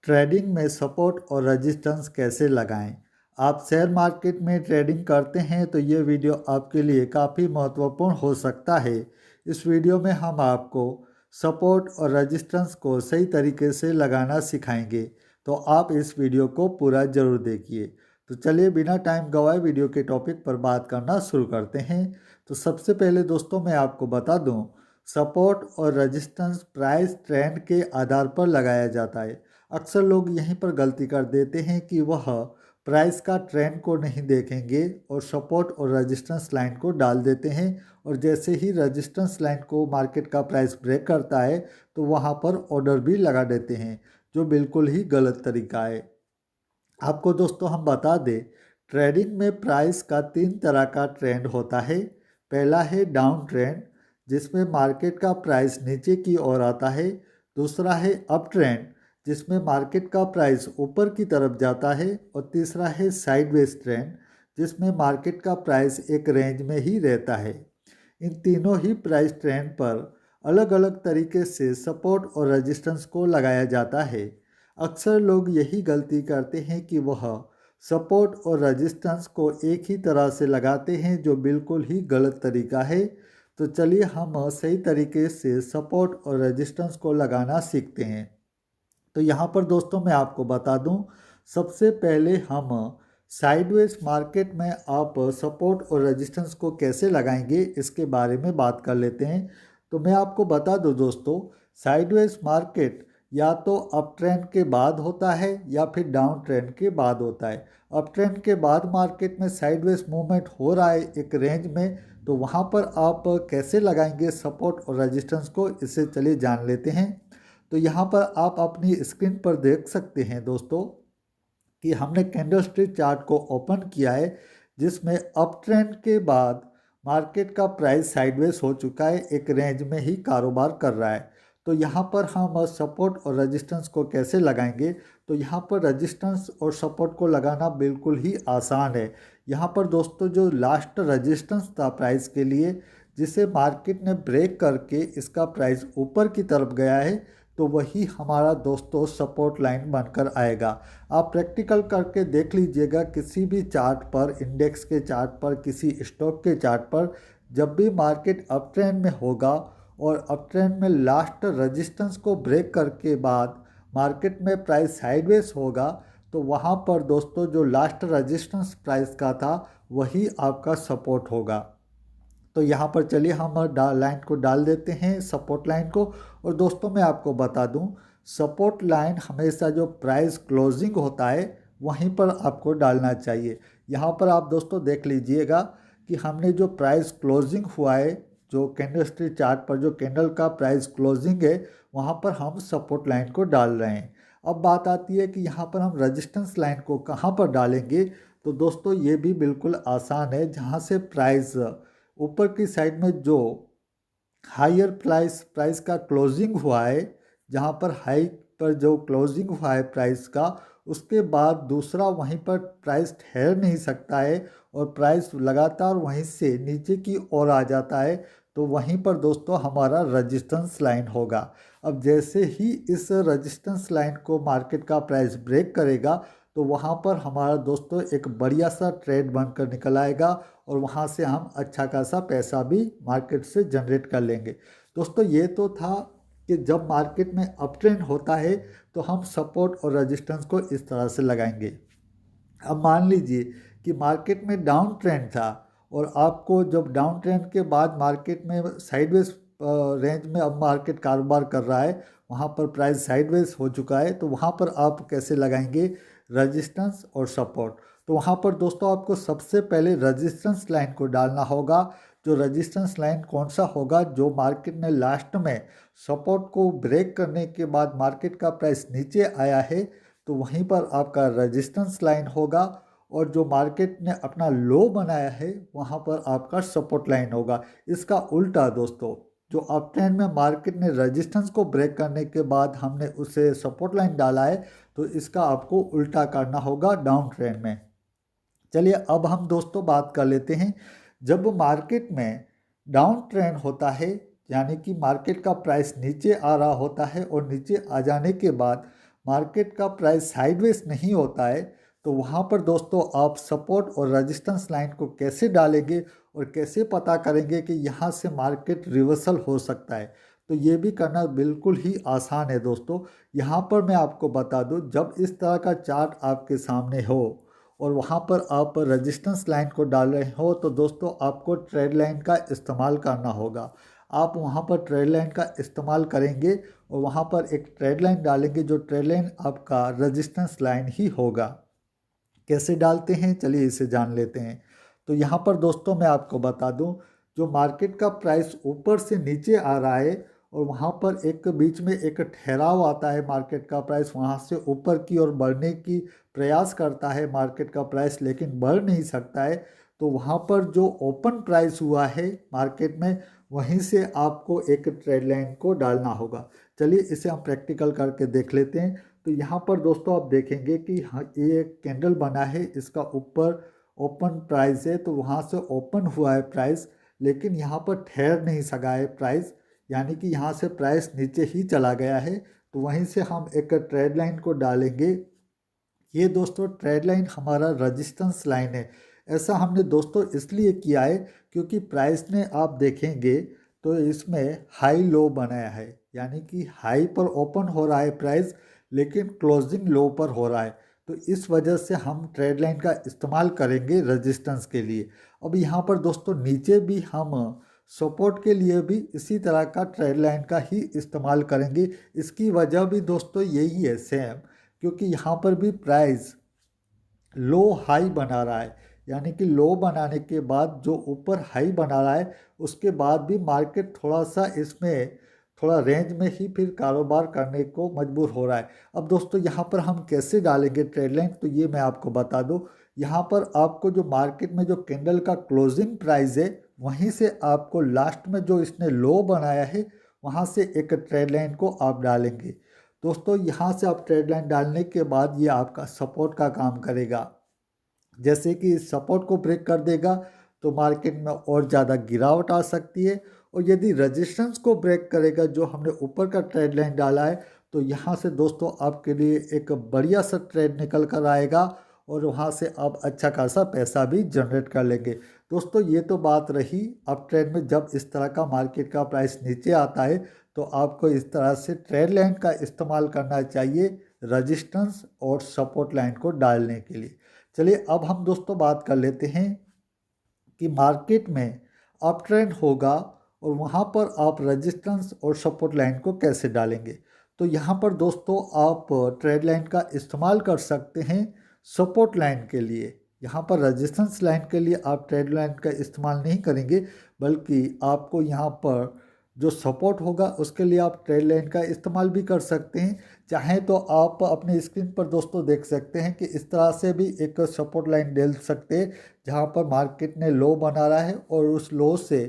Trading में support और resistance कैसे लगाएं? आप शेयर मार्केट में ट्रेडिंग करते हैं तो ये वीडियो आपके लिए काफ़ी महत्वपूर्ण हो सकता है। इस वीडियो में हम आपको सपोर्ट और रेजिस्टेंस को सही तरीके से लगाना सिखाएंगे, तो आप इस वीडियो को पूरा ज़रूर देखिए। तो चलिए बिना टाइम गवाए वीडियो के टॉपिक पर बात करना शुरू करते हैं। तो सबसे पहले दोस्तों मैं आपको बता दूं, सपोर्ट और रेजिस्टेंस प्राइस ट्रेंड के आधार पर लगाया जाता है। अक्सर लोग यहीं पर गलती कर देते हैं कि वह प्राइस का ट्रेंड को नहीं देखेंगे और सपोर्ट और रेजिस्टेंस लाइन को डाल देते हैं, और जैसे ही रेजिस्टेंस लाइन को मार्केट का प्राइस ब्रेक करता है तो वहां पर ऑर्डर भी लगा देते हैं, जो बिल्कुल ही गलत तरीका है। आपको दोस्तों हम बता दें, ट्रेडिंग में प्राइस का 3 तरह का ट्रेंड होता है। पहला है डाउन ट्रेंड, जिसमें मार्केट का प्राइस नीचे की ओर आता है। दूसरा है अप ट्रेंड, जिसमें मार्केट का प्राइस ऊपर की तरफ जाता है। और तीसरा है साइडवेज ट्रेंड, जिसमें मार्केट का प्राइस एक रेंज में ही रहता है। इन तीनों ही प्राइस ट्रेंड पर अलग अलग तरीके से सपोर्ट और रेजिस्टेंस को लगाया जाता है। अक्सर लोग यही गलती करते हैं कि वह सपोर्ट और रेजिस्टेंस को एक ही तरह से लगाते हैं, जो बिल्कुल ही गलत तरीका है। तो चलिए हम सही तरीके से सपोर्ट और रेजिस्टेंस को लगाना सीखते हैं। तो यहाँ पर दोस्तों मैं आपको बता दूं, सबसे पहले हम साइडवेज मार्केट में आप सपोर्ट और रेजिस्टेंस को कैसे लगाएंगे इसके बारे में बात कर लेते हैं। तो मैं आपको बता दूं दोस्तों, साइडवेज मार्केट या तो अप ट्रेंड के बाद होता है या फिर डाउन ट्रेंड के बाद होता है। अप ट्रेंड के बाद मार्केट में साइडवेज मूवमेंट हो रहा है एक रेंज में, तो वहाँ पर आप कैसे लगाएंगे सपोर्ट और रेजिस्टेंस को, इसे चलिए जान लेते हैं। तो यहाँ पर आप अपनी स्क्रीन पर देख सकते हैं दोस्तों कि हमने कैंडल स्टिक चार्ट को ओपन किया है, जिसमें अप ट्रेंड के बाद मार्केट का प्राइस साइडवेज हो चुका है, एक रेंज में ही कारोबार कर रहा है। तो यहाँ पर हम सपोर्ट और रेजिस्टेंस को कैसे लगाएंगे? तो यहाँ पर रेजिस्टेंस और सपोर्ट को लगाना बिल्कुल ही आसान है। यहाँ पर दोस्तों जो लास्ट रेजिस्टेंस था प्राइस के लिए, जिसे मार्केट ने ब्रेक करके इसका प्राइस ऊपर की तरफ गया है, तो वही हमारा दोस्तों सपोर्ट लाइन बनकर आएगा। आप प्रैक्टिकल करके देख लीजिएगा, किसी भी चार्ट पर, इंडेक्स के चार्ट पर, किसी स्टॉक के चार्ट पर, जब भी मार्केट अप ट्रेंड में होगा और अप ट्रेंड में लास्ट रेजिस्टेंस को ब्रेक करके बाद मार्केट में प्राइस साइडवेज होगा, तो वहाँ पर दोस्तों जो लास्ट रेजिस्टेंस प्राइस का था वही आपका सपोर्ट होगा। तो यहाँ पर चलिए हम लाइन को डाल देते हैं, सपोर्ट लाइन को। और दोस्तों मैं आपको बता दूं, सपोर्ट लाइन हमेशा जो प्राइस क्लोजिंग होता है वहीं पर आपको डालना चाहिए। यहाँ पर आप दोस्तों देख लीजिएगा कि हमने जो प्राइस क्लोजिंग हुआ है, जो कैंडल स्टिक चार्ट पर जो कैंडल का प्राइस क्लोजिंग है, वहाँ पर हम सपोर्ट लाइन को डाल रहे हैं। अब बात आती है कि यहाँ पर हम रेजिस्टेंस लाइन को कहाँ पर डालेंगे। तो दोस्तों ये भी बिल्कुल आसान है, जहाँ से प्राइस ऊपर की साइड में जो हायर प्राइस का क्लोजिंग हुआ है, जहां पर हाई पर जो क्लोजिंग हुआ है प्राइस का, उसके बाद दूसरा वहीं पर प्राइस ठहर नहीं सकता है और प्राइस लगातार वहीं से नीचे की ओर आ जाता है, तो वहीं पर दोस्तों हमारा रेजिस्टेंस लाइन होगा। अब जैसे ही इस रेजिस्टेंस लाइन को मार्केट का प्राइस ब्रेक करेगा, तो वहाँ पर हमारा दोस्तों एक बढ़िया सा ट्रेड बनकर निकल आएगा और वहाँ से हम अच्छा खासा पैसा भी मार्केट से जनरेट कर लेंगे। दोस्तों ये तो था कि जब मार्केट में अप ट्रेंड होता है तो हम सपोर्ट और रेजिस्टेंस को इस तरह से लगाएंगे। अब मान लीजिए कि मार्केट में डाउन ट्रेंड था और आपको जब डाउन ट्रेंड के बाद मार्केट में साइडवेज रेंज में अब मार्केट कारोबार कर रहा है, वहाँ पर प्राइस साइडवेज हो चुका है, तो वहाँ पर आप कैसे लगाएंगे रेजिस्टेंस और सपोर्ट? तो वहाँ पर दोस्तों आपको सबसे पहले रेजिस्टेंस लाइन को डालना होगा। जो रेजिस्टेंस लाइन कौन सा होगा? जो मार्केट ने लास्ट में सपोर्ट को ब्रेक करने के बाद मार्केट का प्राइस नीचे आया है, तो वहीं पर आपका रेजिस्टेंस लाइन होगा। और जो मार्केट ने अपना लो बनाया है वहाँ पर आपका सपोर्ट लाइन होगा। इसका उल्टा दोस्तों, जो अप ट्रेंड में मार्केट ने रेजिस्टेंस को ब्रेक करने के बाद हमने उसे सपोर्ट लाइन डाला है, तो इसका आपको उल्टा करना होगा डाउन ट्रेंड में। चलिए अब हम दोस्तों बात कर लेते हैं, जब मार्केट में डाउन ट्रेंड होता है, यानी कि मार्केट का प्राइस नीचे आ रहा होता है और नीचे आ जाने के बाद मार्केट का प्राइस साइडवेज नहीं होता है, तो वहाँ पर दोस्तों आप सपोर्ट और रेजिस्टेंस लाइन को कैसे डालेंगे और कैसे पता करेंगे कि यहाँ से मार्केट रिवर्सल हो सकता है, तो ये भी करना बिल्कुल ही आसान है दोस्तों। यहाँ पर मैं आपको बता दूँ, जब इस तरह का चार्ट आपके सामने हो और वहाँ पर आप रेजिस्टेंस लाइन को डाल रहे हो, तो दोस्तों आपको ट्रेड लाइन का इस्तेमाल करना होगा। आप वहाँ पर ट्रेड लाइन का इस्तेमाल करेंगे और वहाँ पर एक ट्रेड लाइन डालेंगे, जो ट्रेड लाइन आपका रेजिस्टेंस लाइन ही होगा। कैसे डालते हैं, चलिए इसे जान लेते हैं। तो यहाँ पर दोस्तों मैं आपको बता दूँ, जो मार्केट का प्राइस ऊपर से नीचे आ रहा है और वहाँ पर एक बीच में एक ठहराव आता है, मार्केट का प्राइस वहाँ से ऊपर की ओर बढ़ने की प्रयास करता है मार्केट का प्राइस, लेकिन बढ़ नहीं सकता है, तो वहाँ पर जो ओपन प्राइस हुआ है मार्केट में, वहीं से आपको एक ट्रेड लाइन को डालना होगा। चलिए इसे हम प्रैक्टिकल करके देख लेते हैं। तो यहाँ पर दोस्तों आप देखेंगे कि हाँ, ये कैंडल बना है, इसका ऊपर ओपन प्राइस है, तो वहाँ से ओपन हुआ है प्राइस, लेकिन यहाँ पर ठहर नहीं सका है प्राइस, यानी कि यहाँ से प्राइस नीचे ही चला गया है। तो वहीं से हम एक ट्रेड लाइन को डालेंगे। ये दोस्तों ट्रेड लाइन हमारा रेजिस्टेंस लाइन है। ऐसा हमने दोस्तों इसलिए किया है क्योंकि प्राइस ने, आप देखेंगे तो इसमें हाई लो बनाया है, यानी कि हाई पर ओपन हो रहा है प्राइस, लेकिन क्लोजिंग लो पर हो रहा है। तो इस वजह से हम ट्रेड लाइन का इस्तेमाल करेंगे रेजिस्टेंस के लिए। अब यहाँ पर दोस्तों नीचे भी हम सपोर्ट के लिए भी इसी तरह का ट्रेड लाइन का ही इस्तेमाल करेंगे। इसकी वजह भी दोस्तों यही है सेम, क्योंकि यहाँ पर भी प्राइस लो हाई बना रहा है, यानी कि लो बनाने के बाद जो ऊपर हाई बना रहा है, उसके बाद भी मार्केट थोड़ा सा इसमें थोड़ा रेंज में ही फिर कारोबार करने को मजबूर हो रहा है। अब दोस्तों यहाँ पर हम कैसे डालेंगे ट्रेड लाइन, तो ये मैं आपको बता दूँ। यहाँ पर आपको जो मार्केट में जो कैंडल का क्लोजिंग प्राइस है, वहीं से आपको लास्ट में जो इसने लो बनाया है, वहाँ से एक ट्रेड लाइन को आप डालेंगे। दोस्तों यहाँ से आप ट्रेड लाइन डालने के बाद ये आपका सपोर्ट का काम करेगा। जैसे कि इस सपोर्ट को ब्रेक कर देगा तो मार्केट में और ज़्यादा गिरावट आ सकती है, और यदि रेजिस्टेंस को ब्रेक करेगा जो हमने ऊपर का ट्रेड लाइन डाला है, तो यहाँ से दोस्तों आपके लिए एक बढ़िया सा ट्रेड निकल कर आएगा और वहाँ से आप अच्छा खासा पैसा भी जनरेट कर लेंगे। दोस्तों ये तो बात रही अब ट्रेड में, जब इस तरह का मार्केट का प्राइस नीचे आता है तो आपको इस तरह से ट्रेड लाइन का इस्तेमाल करना चाहिए रेजिस्टेंस और सपोर्ट लाइन को डालने के लिए। चलिए अब हम दोस्तों बात कर लेते हैं कि मार्केट में अप ट्रेंड होगा और वहाँ पर आप रेजिस्टेंस और सपोर्ट लाइन को कैसे डालेंगे। तो यहाँ पर दोस्तों आप ट्रेड लाइन का इस्तेमाल कर सकते हैं सपोर्ट लाइन के लिए। यहाँ पर रेजिस्टेंस लाइन के लिए आप ट्रेड लाइन का इस्तेमाल नहीं करेंगे, बल्कि आपको यहाँ पर जो सपोर्ट होगा उसके लिए आप ट्रेड लाइन का इस्तेमाल भी कर सकते हैं। चाहें तो आप अपने स्क्रीन पर दोस्तों देख सकते हैं कि इस तरह से भी एक सपोर्ट लाइन डाल सकते हैं, जहां पर मार्केट ने लो बना रहा है और उस लो से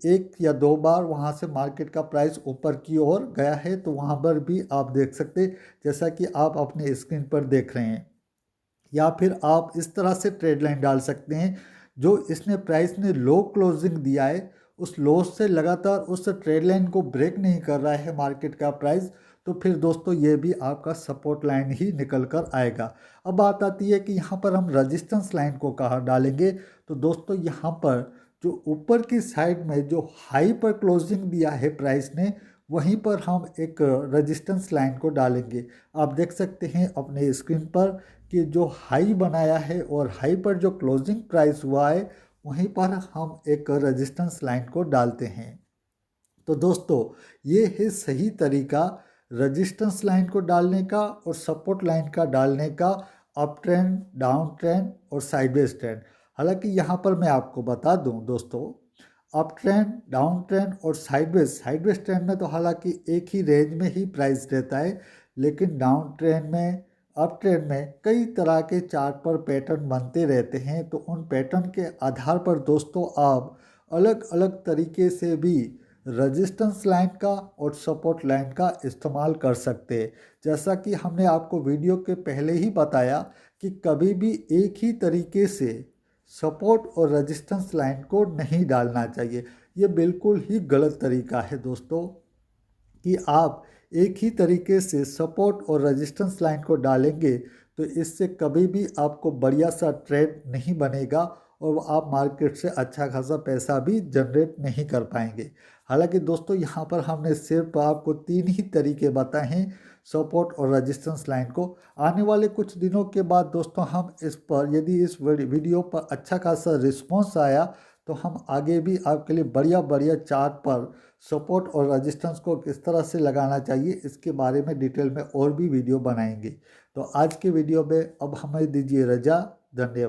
एक या दो बार वहां से मार्केट का प्राइस ऊपर की ओर गया है, तो वहां पर भी आप देख सकते हैं, जैसा कि आप अपने स्क्रीन पर देख रहे हैं। या फिर आप इस तरह से ट्रेड लाइन डाल सकते हैं, जो इसने प्राइस ने लो क्लोजिंग दिया है, उस लो से लगातार उस ट्रेड लाइन को ब्रेक नहीं कर रहा है मार्केट का प्राइस, तो फिर दोस्तों ये भी आपका सपोर्ट लाइन ही निकल कर आएगा। अब बात आती है कि यहाँ पर हम रेजिस्टेंस लाइन को कहाँ डालेंगे। तो दोस्तों यहाँ पर जो ऊपर की साइड में जो हाई पर क्लोजिंग दिया है प्राइस ने, वहीं पर हम एक रेजिस्टेंस लाइन को डालेंगे। आप देख सकते हैं अपने स्क्रीन पर कि जो हाई बनाया है और हाई पर जो क्लोजिंग प्राइस हुआ है, वहीं पर हम एक रेजिस्टेंस लाइन को डालते हैं। तो दोस्तों ये है सही तरीका रेजिस्टेंस लाइन को डालने का और सपोर्ट लाइन का डालने का, अप ट्रेंड, डाउन ट्रेंड और साइडवेज ट्रेंड। हालांकि यहाँ पर मैं आपको बता दूँ दोस्तों, अप ट्रेंड, डाउन ट्रेंड और साइडवेज ट्रेंड में तो हालांकि एक ही रेंज में ही प्राइस रहता है, लेकिन डाउन ट्रेंड में, अप ट्रेंड में कई तरह के चार्ट पर पैटर्न बनते रहते हैं। तो उन पैटर्न के आधार पर दोस्तों आप अलग अलग तरीके से भी रेजिस्टेंस लाइन का और सपोर्ट लाइन का इस्तेमाल कर सकते हैं। जैसा कि हमने आपको वीडियो के पहले ही बताया कि कभी भी एक ही तरीके से सपोर्ट और रेजिस्टेंस लाइन को नहीं डालना चाहिए। ये बिल्कुल ही गलत तरीका है दोस्तों, कि आप एक ही तरीके से सपोर्ट और रेजिस्टेंस लाइन को डालेंगे तो इससे कभी भी आपको बढ़िया सा ट्रेड नहीं बनेगा और आप मार्केट से अच्छा खासा पैसा भी जनरेट नहीं कर पाएंगे। हालांकि दोस्तों यहाँ पर हमने सिर्फ आपको 3 ही तरीके बताए हैं सपोर्ट और रेजिस्टेंस लाइन को। आने वाले कुछ दिनों के बाद दोस्तों हम इस पर यदि इस वीडियो पर अच्छा खासा रिस्पॉन्स आया तो हम आगे भी आपके लिए बढ़िया बढ़िया चार्ट पर सपोर्ट और रेजिस्टेंस को किस तरह से लगाना चाहिए इसके बारे में डिटेल में और भी वीडियो बनाएंगे। तो आज के वीडियो में अब हमें दीजिए रजा। धन्यवाद।